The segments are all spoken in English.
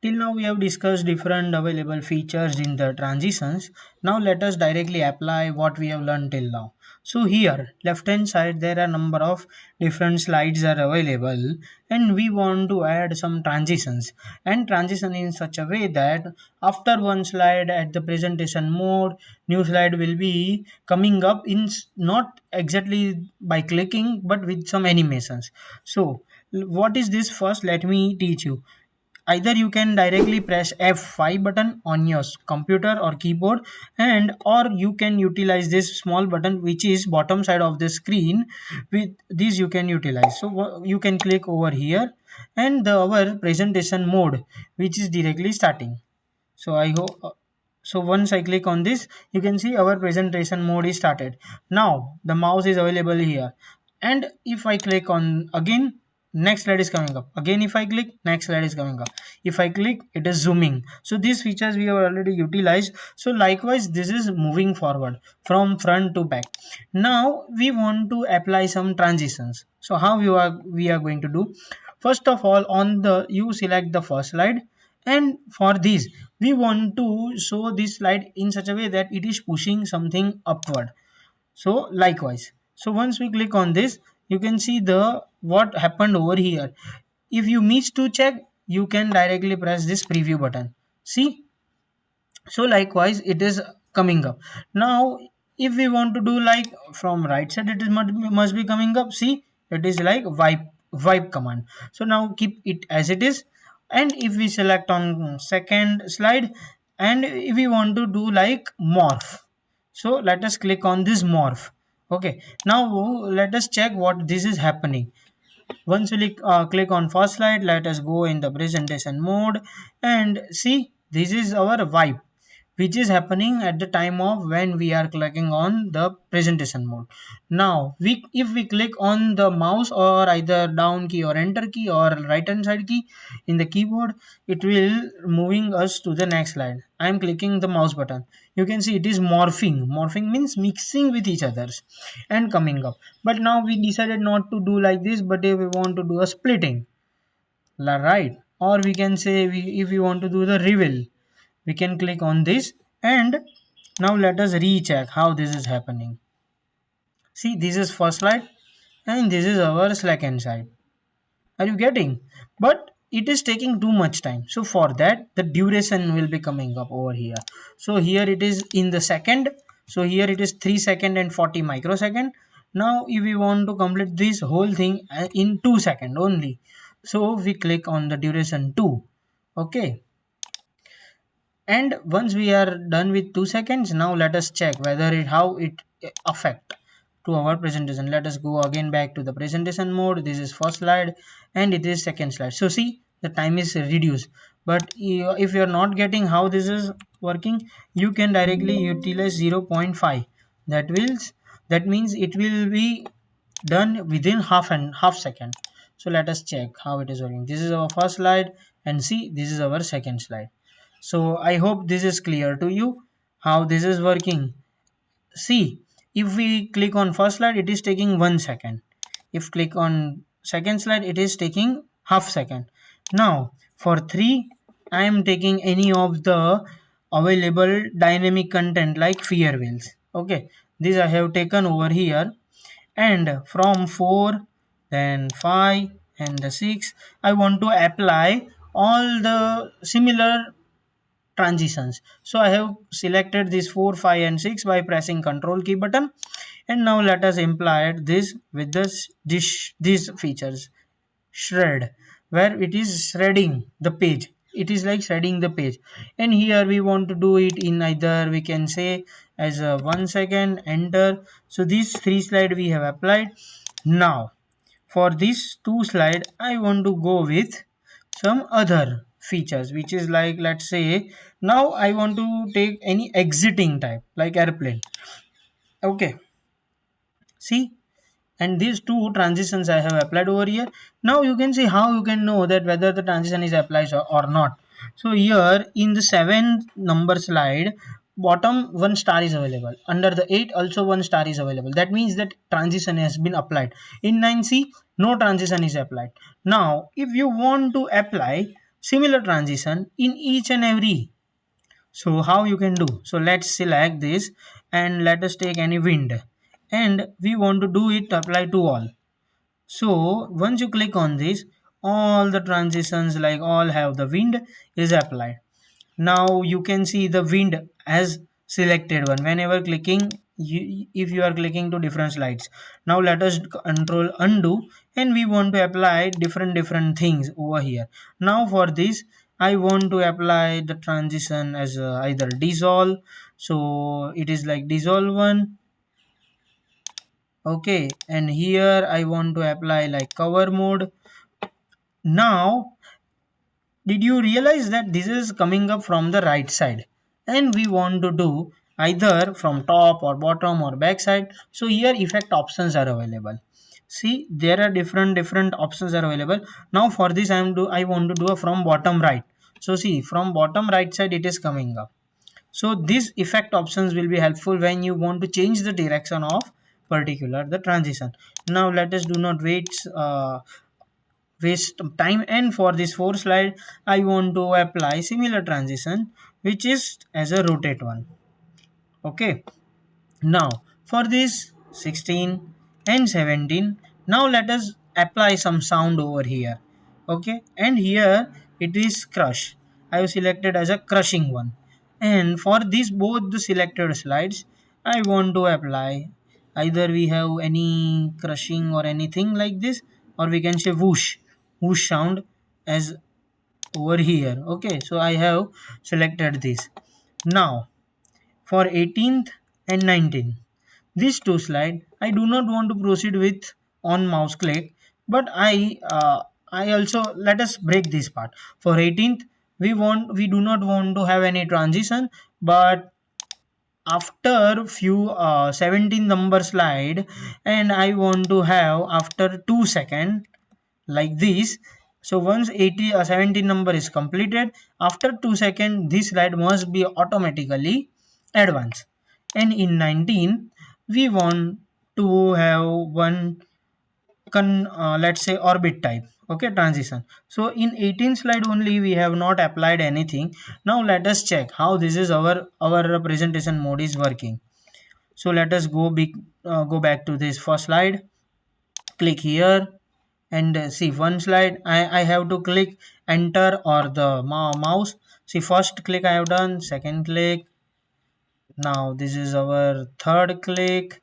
Till now we have discussed different available features in the transitions. Now let us directly apply what we have learned till now. So here left hand side there are number of different slides are available, and we want to add some transitions and transition in such a way that after one slide at the presentation mode, new slide will be coming up in not exactly by clicking but with some animations. So what is this? First let me teach you. Either you can directly press F5 button on your computer or keyboard, and or you can utilize this small button which is bottom side of the screen. With this you can utilize, so you can click over here and the our presentation mode which is directly starting. So I hope so once I click on this, you can see our presentation mode is started. Now the mouse is available here, and if I click on again, next slide is coming up. Again if I click, next slide is coming up. If I click, it is zooming. So these features we have already utilized. So likewise this is moving forward from front to back. Now we want to apply some transitions. So how we are going to do? First of all, on the you select the first slide, and for this we want to show this slide in such a way that it is pushing something upward. So likewise, so once we click on this, you can see the what happened over here. If you miss to check, you can directly press this preview button. See, so likewise it is coming up. Now if we want to do like from right side, it is must be coming up. See, it is like wipe command. So now keep it as it is, and if we select on second slide, and if we want to do like morph, so let us click on this morph. Okay, now let us check what this is happening. Once we click on first slide, let us go in the presentation mode, and see, this is our vibe which is happening at the time of when we are clicking on the presentation mode. Now we if we click on the mouse or either down key or enter key or right hand side key in the keyboard, it will moving us to the next slide. I am clicking the mouse button. You can see it is morphing means mixing with each others and coming up. But now we decided not to do like this, but if we want to do a splitting, right, or we can say if we want to do the reveal, we can click on this. And now let us recheck how this is happening. See, this is first slide and this is our second side. Are you getting? But it is taking too much time, so for that the duration will be coming up over here. So here it is in the second, so here it is 3 second and 40 microsecond. Now if we want to complete this whole thing in 2 second only, so we click on the duration 2. Okay, and once we are done with 2 seconds, now let us check whether it how it affect to our presentation. Let us go again back to the presentation mode. This is first slide and it is second slide. So see, the time is reduced. But if you are not getting how this is working, you can directly utilize 0.5. That means it will be done within half second. So let us check how it is working. This is our first slide, and see, this is our second slide. So I hope this is clear to you how this is working. See, if we click on first slide, it is taking 1 second. If click on second slide, it is taking half second. Now for 3, I am taking any of the available dynamic content like fear wheels. Okay, this I have taken over here, and from 4, then 5 and the 6, I want to apply all the similar transitions. So I have selected this 4, 5 and 6 by pressing control key button, and now let us imply this with these features. Shred, where it is shredding the page, it is like shredding the page. And here we want to do it in either we can say as a 1 second, enter. So these 3 slide we have applied. Now for this 2 slide, I want to go with some other features, which is like, let's say now I want to take any exiting type like airplane. Okay, see, and these two transitions I have applied over here. Now you can see how you can know that whether the transition is applied or not. So here in the 7th number slide, bottom 1 star is available, under the 8 also 1 star is available. That means that transition has been applied. In 9C, no transition is applied. Now if you want to apply, similar transition in each and every. So how you can do? So let's select this and let us take any wind, and we want to do it apply to all. So once you click on this, all the transitions like all have the wind is applied. Now you can see the wind as selected one whenever clicking if you are clicking to different slides. Now let us control undo, and we want to apply different things over here. Now for this I want to apply the transition as either dissolve, so it is like dissolve one. Okay, and here I want to apply like cover mode. Now did you realize that this is coming up from the right side, and we want to do either from top or bottom or back side? So here effect options are available. See, there are different options are available. Now for this I want to do a from bottom right. So see, from bottom right side it is coming up. So these effect options will be helpful when you want to change the direction of particular the transition. Now let us do not waste time, and for this fourth slide I want to apply similar transition which is as a rotate one. Okay, now for this 16 and 17, now let us apply some sound over here. Okay, and here it is crush. I have selected as a crushing one, and for these both the selected slides I want to apply either we have any crushing or anything like this, or we can say whoosh sound as over here. Okay, so I have selected this. Now for 18th and 19th, these two slide I do not want to proceed with on mouse click, but I also let us break this part. For 18th we do not want to have any transition, but after few 17 number slide, and I want to have after 2 second like this. So once 17 number is completed, after 2 seconds this slide must be automatically advanced. And in 19 we want to have one let's say orbit type. Okay, transition. So in 18 slide only we have not applied anything. Now let us check how this is our presentation mode is working. So let us go back to this first slide, click here, and see one slide I have to click enter or the mouse. See, first click I have done, second click, now this is our third click.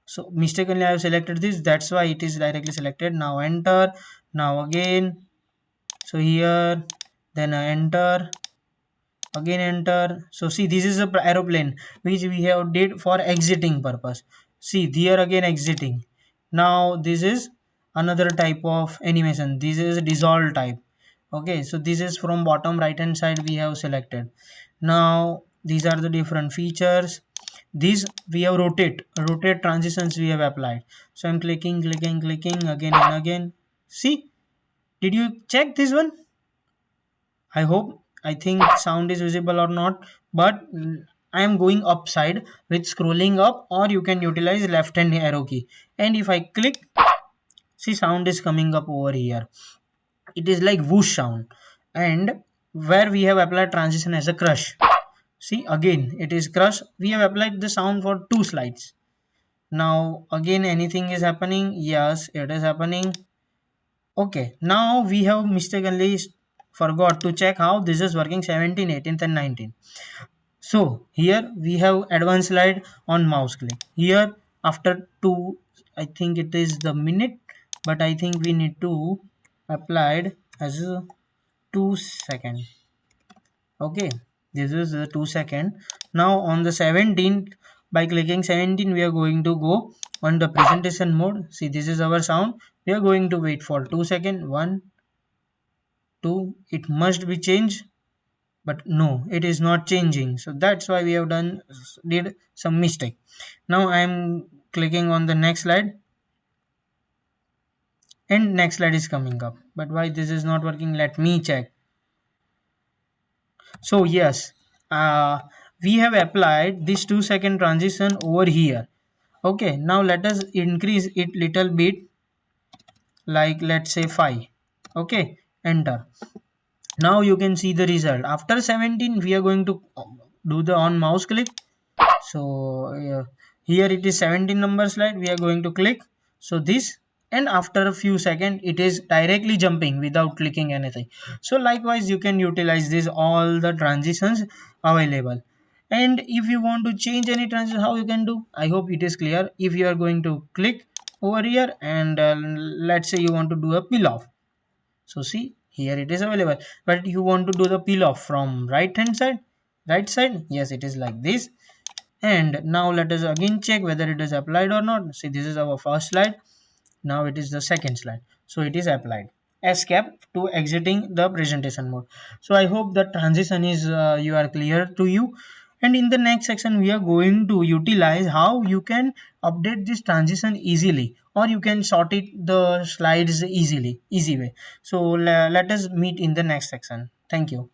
So mistakenly I have selected this, that's why it is directly selected. Now enter, now again, so here, then I enter, again enter. So see, this is a aeroplane which we have did for exiting purpose. See, here again exiting. Now this is another type of animation, this is dissolve type. Okay, so this is from bottom right hand side we have selected. Now these are the different features. These we have rotate transitions we have applied. So I'm clicking again and again. See, did you check this one? I hope, I think sound is visible or not, but I am going upside with scrolling up, or you can utilize left hand arrow key. And if I click, see, sound is coming up over here. It is like whoosh sound. And where we have applied transition as a crush. See, again it is crush. We have applied the sound for two slides. Now again anything is happening. Yes, it is happening. Okay, now we have mistakenly forgot to check how this is working 17, 18th and 19. So here we have advanced slide on mouse click. Here after 2, I think it is the minute, but I think we need to applied as a 2 second. Okay, this is the 2 second. Now on the 17th, by clicking 17 we are going to go on the presentation mode. See, this is our sound. We are going to wait for 2 seconds. 1, 2, it must be changed, but no, it is not changing. So that's why we have did some mistake. Now I am clicking on the next slide, and next slide is coming up, but why this is not working, let me check. So yes, we have applied this 2 second transition over here. Okay, now let us increase it little bit, like let's say 5. Okay, enter. Now you can see the result. After 17 we are going to do the on mouse click. So here it is 17 number slide, we are going to click. So this, and after a few seconds it is directly jumping without clicking anything. So likewise you can utilize this all the transitions available. And if you want to change any transition, how you can do, I hope it is clear. If you are going to click over here and let's say you want to do a peel off. So see here it is available, but you want to do the peel off from right hand side, right side, yes it is like this. And now let us again check whether it is applied or not. See, this is our first slide. Now it is the second slide. So it is applied. Escape to exiting the presentation mode. So I hope the transition is you are clear to you. And in the next section we are going to utilize how you can update this transition easily, or you can sort it the slides easy way. So let us meet in the next section. Thank you.